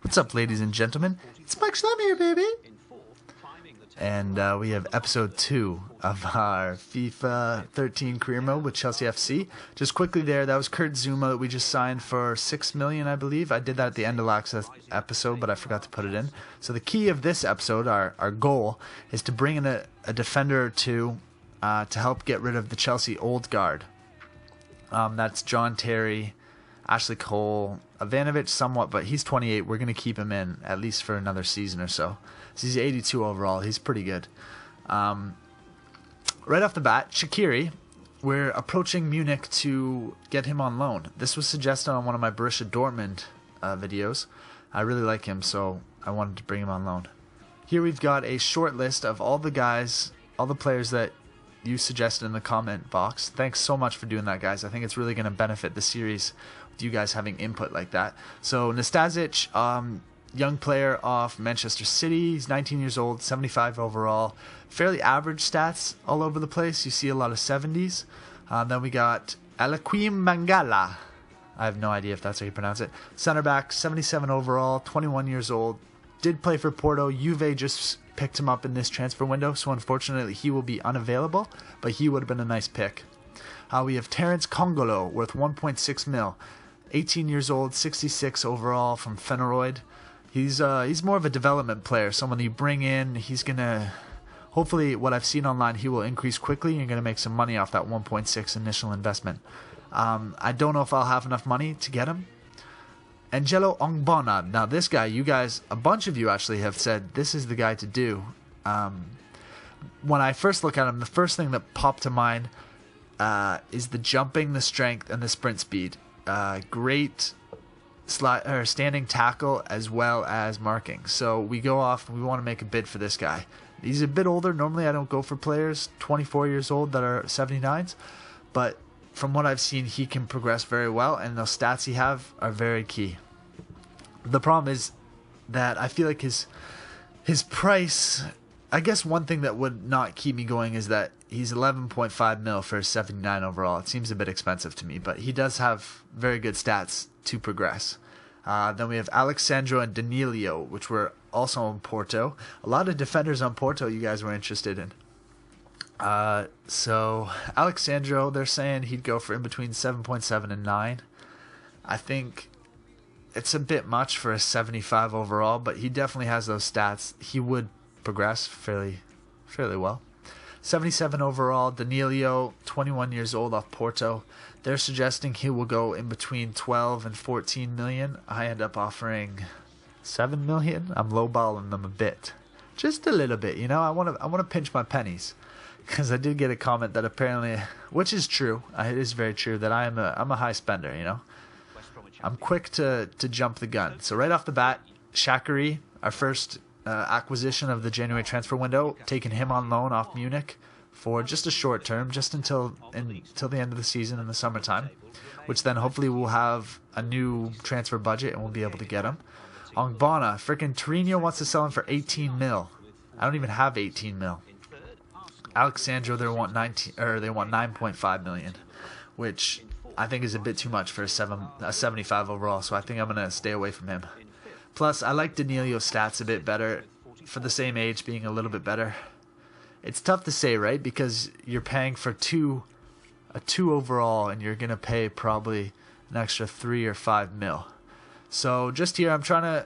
What's up, ladies and gentlemen? It's MikeSchlemm here, baby! And we have episode 2 of our FIFA 13 career mode with Chelsea FC. Just quickly there, that was Kurt Zuma that we just signed for $6 million, I believe. I did that at the end of last episode, but I forgot to put it in. So the key of this episode, our goal, is to bring in a defender or two to help get rid of the Chelsea old guard. That's John Terry, Ashley Cole, Ivanovic somewhat, but he's 28. We're going to keep him in at least for another season or so. So he's 82 overall. He's pretty good. Right off the bat, Shaqiri, we're approaching Munich to get him on loan. This was suggested on one of my Borussia Dortmund videos. I really like him, so I wanted to bring him on loan. Here we've got a short list of all the guys, all the players that you suggested in the comment box. Thanks so much for doing that, guys. I think it's really going to benefit the series with you guys having input like that. So Nastasic, young player off Manchester City. He's 19 years old, 75 overall. Fairly average stats all over the place. You see a lot of 70s. Then we got Alaquim Mangala. I have no idea if that's how you pronounce it. Center back, 77 overall, 21 years old. Did play for Porto. Juve just picked him up in this transfer window, so unfortunately he will be unavailable, but he would have been a nice pick. We have Terence Congolo, worth 1.6 mil. 18 years old, 66 overall from Feneroid. He's more of a development player, someone you bring in. He's going to, hopefully what I've seen online, he will increase quickly and you're going to make some money off that 1.6 initial investment. I don't know if I'll have enough money to get him. Angelo Ongbona. Now this guy, you guys, a bunch of you actually have said this is the guy to do. When I first look at him, the first thing that popped to mind is the jumping, the strength, and the sprint speed. Great standing tackle as well as marking. So we go off, we want to make a bid for this guy. He's a bit older. Normally I don't go for players 24 years old that are 79s, but from what I've seen, he can progress very well, and those stats he have are very key. The problem is that I feel like his price, I guess one thing that would not keep me going is that he's 11.5 mil for 79 overall. It seems a bit expensive to me, but he does have very good stats to progress. Then we have Alexandro and Danilio, which were also on Porto. A lot of defenders on Porto you guys were interested in. So Alexandro, they're saying he'd go for in between 7.7 and 9. I think it's a bit much for a 75 overall, but he definitely has those stats. He would progress fairly well. 77 overall, Danilio, 21 years old off Porto. They're suggesting he will go in between 12 and 14 million. I end up offering 7 million. I'm lowballing them a bit. Just a little bit, you know. I want to pinch my pennies. Because I did get a comment that apparently, which is true, it is very true, that I'm a high spender, you know. I'm quick to jump the gun. So right off the bat, Shaqiri, our first acquisition of the January transfer window, taking him on loan off Munich for just a short term, just until the end of the season in the summertime, which then hopefully we'll have a new transfer budget and we'll be able to get him. Ongbona, freaking Torino wants to sell him for 18 mil. I don't even have 18 mil. Alexandro, they want 9.5 million, which I think is a bit too much for a 75 overall. So I think I'm gonna stay away from him. Plus, I like Danilio's stats a bit better for the same age, being a little bit better. It's tough to say, right? Because you're paying for a 2 overall, and you're gonna pay probably an extra 3 or 5 mil. So just here, I'm trying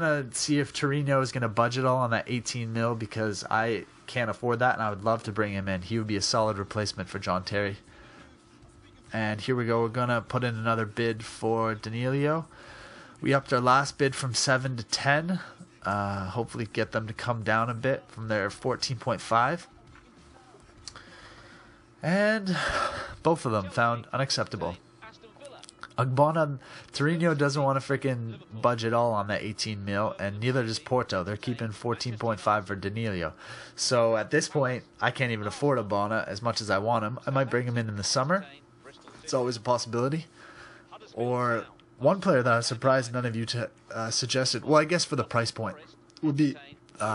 to see if Torino is gonna budget all on that 18 mil, because I can't afford that, and I would love to bring him in. He would be a solid replacement for John Terry. And here we go. We're gonna put in another bid for Danilio. We upped our last bid from 7 to 10. Hopefully get them to come down a bit from their 14.5. And both of them found unacceptable. Ogbonna, Torino doesn't want to freaking budge at all on that 18 mil, and neither does Porto. They're keeping 14.5 for Danilio. So at this point, I can't even afford Ogbonna as much as I want him. I might bring him in the summer. It's always a possibility. Or one player that I was surprised none of you suggested, well, I guess for the price point, would be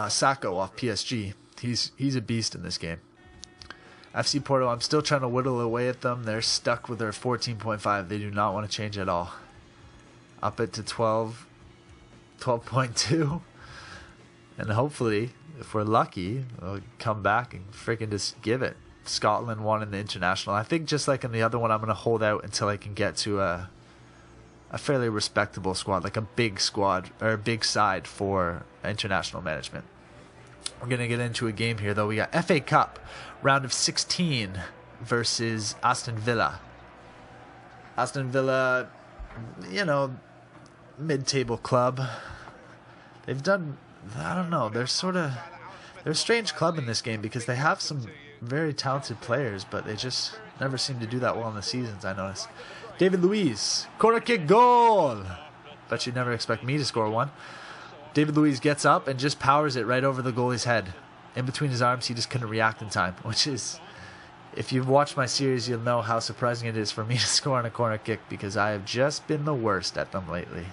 Sacco off PSG. He's a beast in this game. FC Porto, I'm still trying to whittle away at them. They're stuck with their 14.5. They do not want to change at all. Up it to 12. 12.2. And hopefully, if we're lucky, we'll come back and freaking just give it. Scotland won in the international. I think just like in the other one, I'm going to hold out until I can get to a fairly respectable squad, like a big squad or a big side for international management. We're going to get into a game here, though. We got FA Cup, round of 16 versus Aston Villa. Aston Villa, you know, mid-table club. They've done, I don't know, they're a strange club in this game because they have some very talented players, but they just never seem to do that well in the seasons, I noticed. David Luiz, corner kick goal! Bet you'd never expect me to score one. David Luiz gets up and just powers it right over the goalie's head. In between his arms, he just couldn't react in time, which is, if you've watched my series, you'll know how surprising it is for me to score on a corner kick because I have just been the worst at them lately.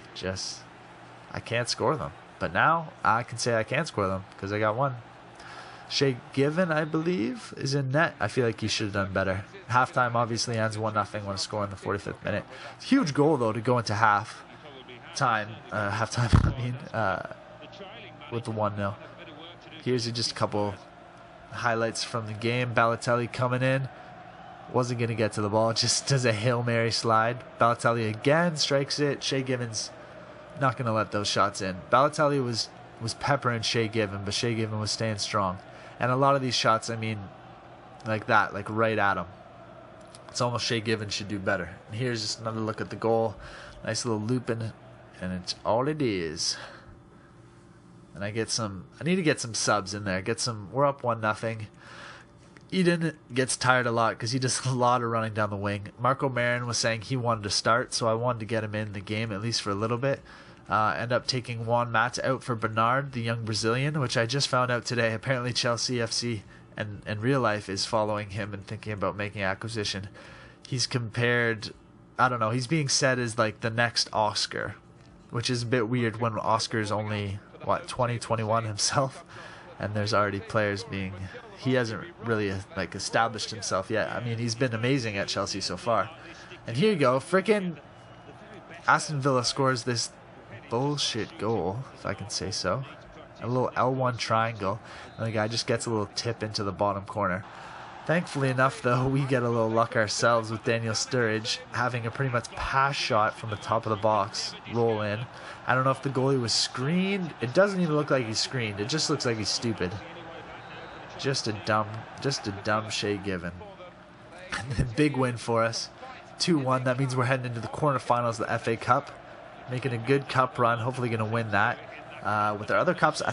I can't score them. But now, I can say I can score them because I got one. Shay Given, I believe, is in net. I feel like he should have done better. Halftime obviously ends 1-0 when a score in the 45th minute. Huge goal, though, to go into halftime, with the 1-0. Here's just a couple highlights from the game. Balotelli coming in. Wasn't going to get to the ball. Just does a Hail Mary slide. Balotelli again strikes it. Shay Given's not going to let those shots in. Balotelli was peppering Shay Given, but Shay Given was staying strong. And a lot of these shots, I mean, like that, like right at him. It's almost Shay Given should do better. And here's just another look at the goal. Nice little loop in it, and it's all it is. And I need to get some subs in there. We're up 1-0. Eden gets tired a lot because he does a lot of running down the wing. Marco Marin was saying he wanted to start, so I wanted to get him in the game at least for a little bit. End up taking Juan Mata out for Bernard, the young Brazilian, which I just found out today. Apparently Chelsea FC and Real Life is following him and thinking about making acquisition. He's compared, I don't know, he's being said as like the next Oscar, which is a bit weird when Oscar's only, 21 himself, and there's already players he hasn't really like established himself yet. I mean, he's been amazing at Chelsea so far. And here you go, freaking Aston Villa scores this bullshit goal, if I can say so. A little L1 triangle, and the guy just gets a little tip into the bottom corner. Thankfully enough, though, we get a little luck ourselves with Daniel Sturridge having a pretty much pass shot from the top of the box roll in. I don't know if the goalie was screened. It doesn't even look like he's screened. It just looks like he's stupid. Just a dumb Shay Given. And then big win for us. 2-1. That means we're heading into the quarterfinals of the FA Cup. Making a good cup run. Hopefully going to win that. With our other cups, I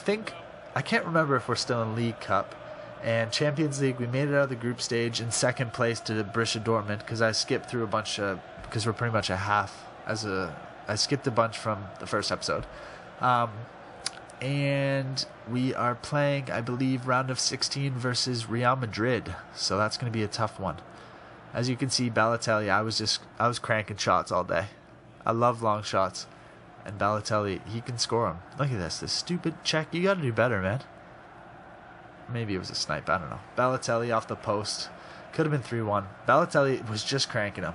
can't remember if we're still in League Cup. And Champions League, we made it out of the group stage in second place to the Borussia Dortmund because I skipped through a bunch because we're pretty much a half I skipped a bunch from the first episode. And we are playing, I believe, round of 16 versus Real Madrid. So that's going to be a tough one. As you can see, Balotelli, I was cranking shots all day. I love long shots. And Balotelli, he can score them. Look at this stupid check. You got to do better, man. Maybe it was a snipe. I don't know. Balotelli off the post. Could have been 3-1. Balotelli was just cranking him.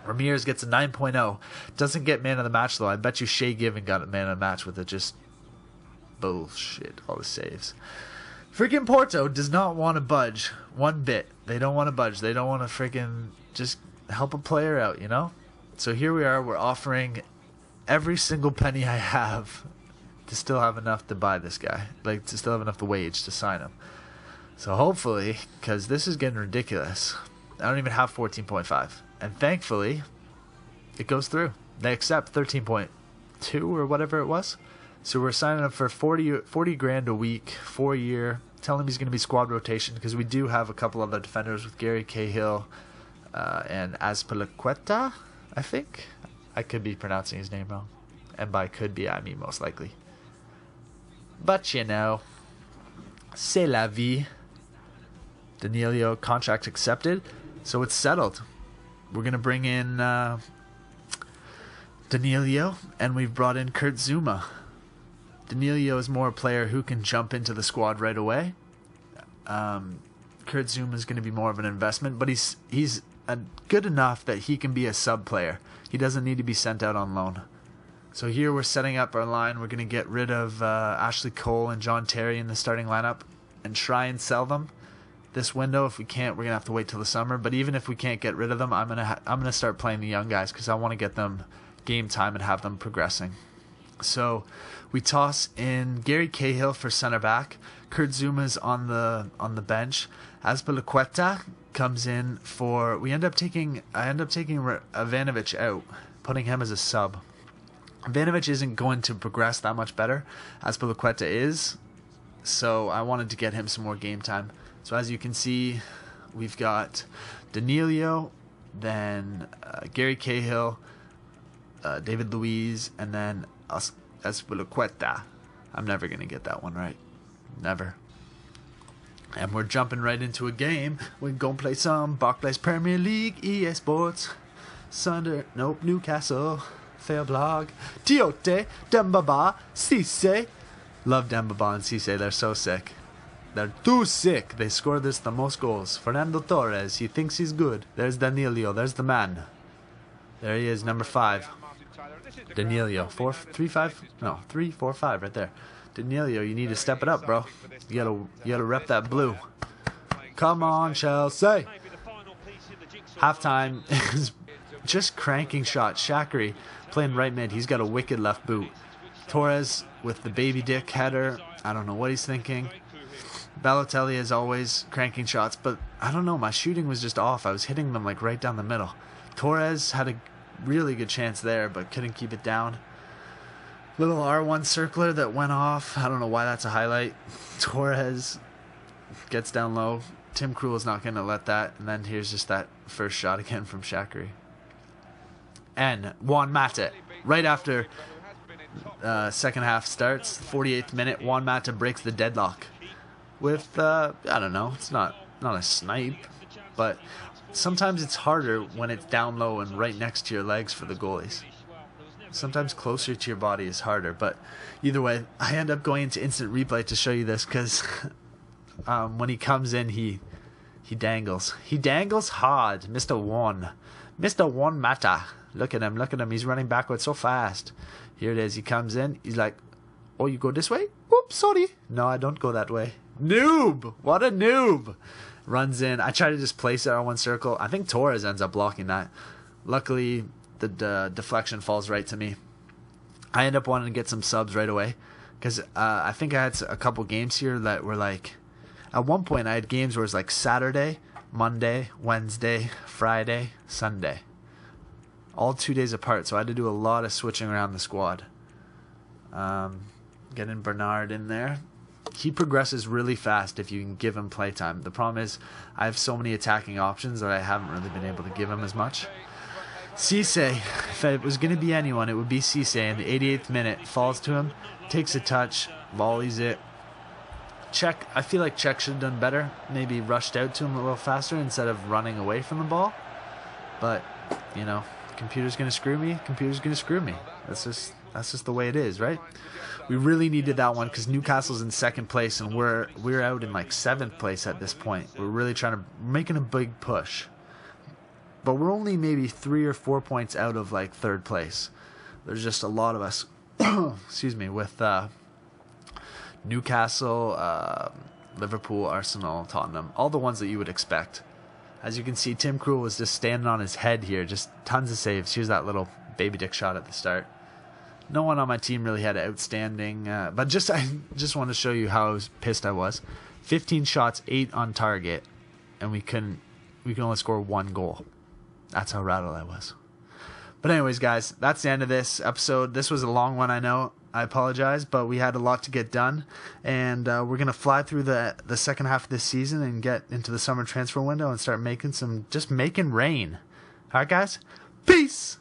Ramirez gets a 9.0. Doesn't get man of the match, though. I bet you Shay Given got a man of the match with it. Just bullshit. All the saves. Freaking Porto does not want to budge one bit. They don't want to budge. They don't want to freaking just help a player out, you know? So here we are. We're offering every single penny I have to still have enough to buy this guy. Like, to still have enough to wage to sign him. So hopefully, because this is getting ridiculous, I don't even have 14.5. And thankfully, it goes through. They accept 13.2 or whatever it was. So we're signing up for 40 grand a week, 4 year. Tell him he's going to be squad rotation because we do have a couple other defenders with Gary Cahill and Azpilicueta, I think. I could be pronouncing his name wrong. And by could be, I mean most likely. But you know, c'est la vie. Danilo, contract accepted. So it's settled. We're going to bring in Danilo, and we've brought in Kurt Zouma. Danilo is more a player who can jump into the squad right away. Kurt Zouma is going to be more of an investment, but he's good enough that he can be a sub player. He doesn't need to be sent out on loan. So here we're setting up our line. We're going to get rid of Ashley Cole and John Terry in the starting lineup and try and sell them this window. If we can't, we're going to have to wait till the summer. But even if we can't get rid of them, I'm gonna start playing the young guys because I want to get them game time and have them progressing. So we toss in Gary Cahill for center back. Kurt Zuma's on the bench. Azpilicueta comes in for. I end up taking Ivanovic out, putting him as a sub. Ivanovic isn't going to progress that much better. Azpilicueta is, so I wanted to get him some more game time. So as you can see, we've got Danilo, then Gary Cahill, David Luiz, and then Azpilicueta. I'm never going to get that one right. Never. And we're jumping right into a game. We're going to play some Barclays Premier League, EA Sports, Newcastle, Fair Blog, Tiote, Dembaba, Cisse. Love Dembaba and Cisse. They're so sick. They're too sick. They scored the most goals. Fernando Torres, he thinks he's good. There's Danilo. There's the man. There he is, number 5. Danilo. 4, 3, 5? No, 3, 4, 5 right there. Danilo, you need to step it up, bro. You gotta rep that blue. Come on, Chelsea. Halftime is just cranking shots. Shaqiri playing right mid. He's got a wicked left boot. Torres with the baby dick header. I don't know what he's thinking. Balotelli is always cranking shots, but I don't know. My shooting was just off. I was hitting them like right down the middle. Torres had a really good chance there, but couldn't keep it down. Little R1 circler that went off. I don't know why that's a highlight. Torres gets down low. Tim Krul is not going to let that. And then here's just that first shot again from Shaqiri. And Juan Mata, right after second half starts, 48th minute, Juan Mata breaks the deadlock with, I don't know, it's not a snipe, but sometimes it's harder when it's down low and right next to your legs for the goalies. Sometimes closer to your body is harder, but either way, I end up going into instant replay to show you this because when he comes in, he dangles. He dangles hard, Mr. Juan Mata. Look at him. He's running backwards so fast. Here it is. He comes in. He's like, oh, you go this way? Oops, sorry. No, I don't go that way. Noob. What a noob. Runs in. I try to just place it on one circle. I think Torres ends up blocking that. Luckily, the deflection falls right to me. I end up wanting to get some subs right away because I think I had a couple games here that were like, at one point I had games where it was like Saturday, Monday, Wednesday, Friday, Sunday. All 2 days apart, so I had to do a lot of switching around the squad. Getting Bernard in there. He progresses really fast if you can give him playtime. The problem is I have so many attacking options that I haven't really been able to give him as much. Cisse, if it was going to be anyone, it would be Cisse. In the 88th minute, falls to him, takes a touch, volleys it. Czech, I feel like Czech should have done better. Maybe rushed out to him a little faster instead of running away from the ball. But, you know, computer's going to screw me. That's just the way it is, right? We really needed that one because Newcastle's in second place and we're out in like 7th place at this point. We're really making a big push. But we're only maybe 3 or 4 points out of like 3rd place. There's just a lot of us, excuse me, with Newcastle, Liverpool, Arsenal, Tottenham, all the ones that you would expect. As you can see, Tim Krul was just standing on his head here, just tons of saves. Here's that little baby dick shot at the start. No one on my team really had outstanding, but I just want to show you how pissed I was. 15 shots, 8 on target, and we can only score 1 goal. That's how rattled I was. But anyways, guys, that's the end of this episode. This was a long one, I know. I apologize, but we had a lot to get done, and we're going to fly through the second half of this season and get into the summer transfer window and start making rain. All right, guys? Peace!